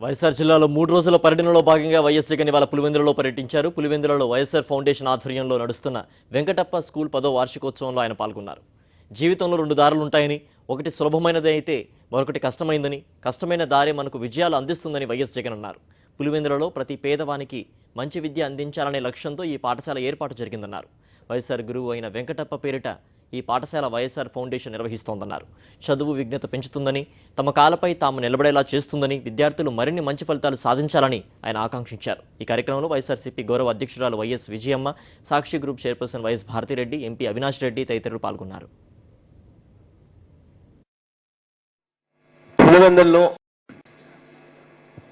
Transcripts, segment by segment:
వైఎస్ఆర్ జిల్లాలో 3 రోజుల పర్యటనలో భాగంగా వైఎస్ జగన్ ఇవాళ పులివెందులలో పర్యటించారు. పులివెందులలో వైఎస్ఆర్ ఫౌండేషన్ ఆధ్వర్యంలో నడుస్తున్న వెంకటప్ప స్కూల్ 10వ వార్షికోత్సవంలో ఆయన పాల్గొన్నారు. జీవితంలో 2 దారులు ఉంటాయని, ఒకటి సులభమైనది అయితే మరొకటి కష్టమైందని, కష్టమైన దారే మనకు విజయాలు అందిస్తుందని వైఎస్ జగన్ అన్నారు. పులివెందులలో ప్రతి పేదవానికి మంచి విద్య అందించాలనే లక్ష్యంతో ఈ పాఠశాల ఏర్పాటు జరిగిందన్నారు. వైఎస్ఆర్ గురువు అయిన వెంకటప్ప పేరిట ఈ పాఠశాల వైఎస్ఆర్ ఫౌండేషన్ నిర్వహిస్తోందన్నారు. చదువు విజ్ఞత పెంచుతుందని, తమ కాలపై తాము నిలబడేలా చేస్తుందని, విద్యార్థులు మరిన్ని మంచి ఫలితాలు సాధించాలని ఆయన ఆకాంక్షించారు. ఈ కార్యక్రమంలో వైఎస్ఆర్సీపీ గౌరవ అధ్యక్షురాలు వైఎస్ విజయమ్మ, సాక్షి group chairperson YS Bharathi Reddy, MP Avinash Reddy తదితరులు పాల్గొన్నారు. పులివెందుల్లో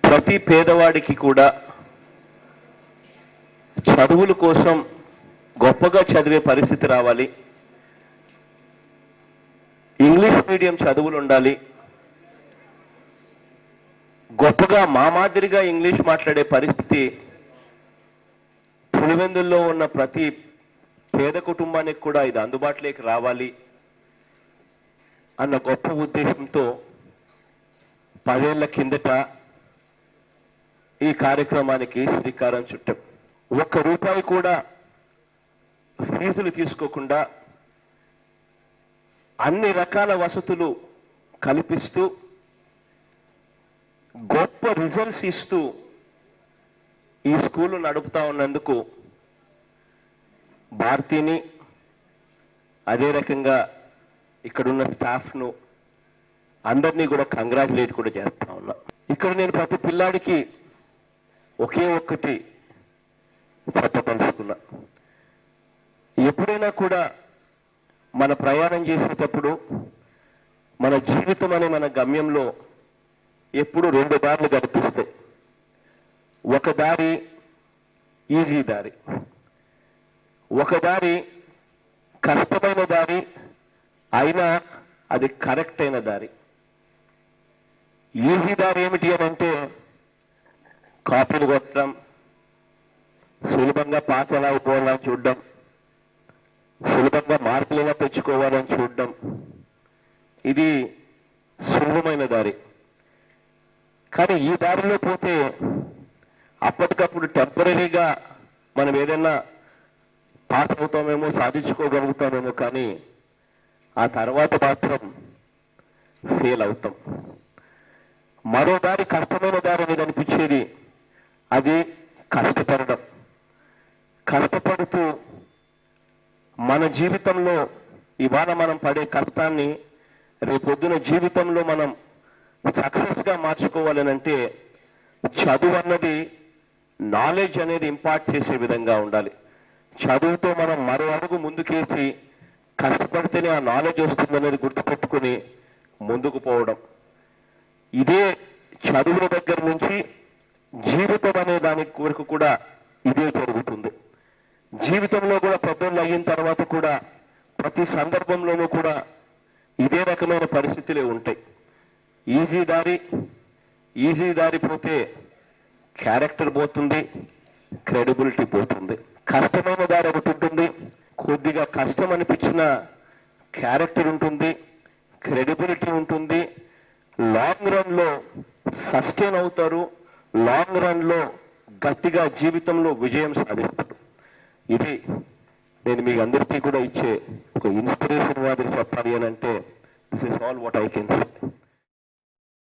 ప్రతి పేదవాడికి కూడా చదువుల కోసం గొప్పగా చదివే పరిస్థితి రావాలి, ఇంగ్లీష్ మీడియం చదువులు ఉండాలి, గొప్పగా మా మాదిరిగా ఇంగ్లీష్ మాట్లాడే పరిస్థితి పులివెందుల్లో ఉన్న ప్రతి పేద కుటుంబానికి కూడా ఇది అందుబాటులోకి రావాలి అన్న గొప్ప ఉద్దేశంతో 10 ఏళ్ల కిందట ఈ కార్యక్రమానికి శ్రీకారం చుట్టాం. ₹1 కూడా ఫీజులు తీసుకోకుండా అన్ని రకాల వసతులు కల్పిస్తూ గొప్ప రిజల్ట్స్ ఇస్తూ ఈ స్కూలు నడుపుతా ఉన్నందుకు భారతీని, అదే రకంగా ఇక్కడున్న స్టాఫ్ను అందరినీ కూడా కంగ్రాచులేట్ కూడా చేస్తా ఉన్నా. ఇక్కడ నేను ప్రతి పిల్లాడికి ఒకే ఒక్కటి చెప్పదలుచుకున్నా. ఎప్పుడైనా కూడా మన ప్రయాణం చేసేటప్పుడు మన జీవితం అనే మన గమ్యంలో ఎప్పుడు 2 దారులు కనిపిస్తాయి. ఒక దారి ఈజీ దారి, ఒక దారి కష్టమైన దారి, అయినా అది కరెక్ట్ అయిన దారి. ఈజీ దారి ఏమిటి అని అంటే కాపీలు కొట్టడం, సులభంగా పాస్ ఎలా అయిపోవాలని చూడడం, సులభంగా మార్కులు ఎలా తెచ్చుకోవాలని చూడడం, ఇది సులభమైన దారి. కానీ ఈ దారిలో పోతే అప్పటికప్పుడు టెంపరీగా మనం ఏదైనా పాస్ అవుతామేమో, సాధించుకోగలుగుతామేమో, కానీ ఆ తర్వాత మాత్రం ఫెయిల్ అవుతాం. మరో దారి కష్టమైన దారి అనేది అనిపించేది, అది కష్టపడడం. కష్టపడుతూ మన జీవితంలో ఇవాళ మనం పడే కష్టాన్ని రేపొద్దున జీవితంలో మనం సక్సెస్గా మార్చుకోవాలనంటే చదువు అన్నది, నాలెడ్జ్ అనేది ఇంపార్ట్ చేసే విధంగా ఉండాలి. చదువుతో మనం మరో అడుగు ముందుకేసి కష్టపడితేనే ఆ నాలెడ్జ్ వస్తుందనేది గుర్తుపెట్టుకుని ముందుకు పోవడం. ఇదే చదువుల దగ్గర నుంచి జీవితం అనే దాని వరకు కూడా ఇదే జరుగుతుంది. జీవితంలో కూడా పెద్దోళ్ళు అయిన తర్వాత కూడా ప్రతి సందర్భంలోనూ కూడా ఇదే రకమైన పరిస్థితులే ఉంటాయి. ఈజీ దారి పోతే క్యారెక్టర్ పోతుంది, క్రెడిబిలిటీ పోతుంది. కష్టమైన దారి ఒకటి ఉంటుంది, కొద్దిగా కష్టం అనిపించిన క్యారెక్టర్ ఉంటుంది, క్రెడిబిలిటీ ఉంటుంది. లాంగ్ రన్ లో సస్టైన్ అవుతారు, లాంగ్ రన్ లో గట్టిగా జీవితంలో విజయం సాధిస్తారు. ఇది నేను మీ అందరికీ కూడా ఇచ్చే ఒక ఇన్స్పిరేషన్ మాదిరి చెప్పాలి అని అంటే, this is all what I can say.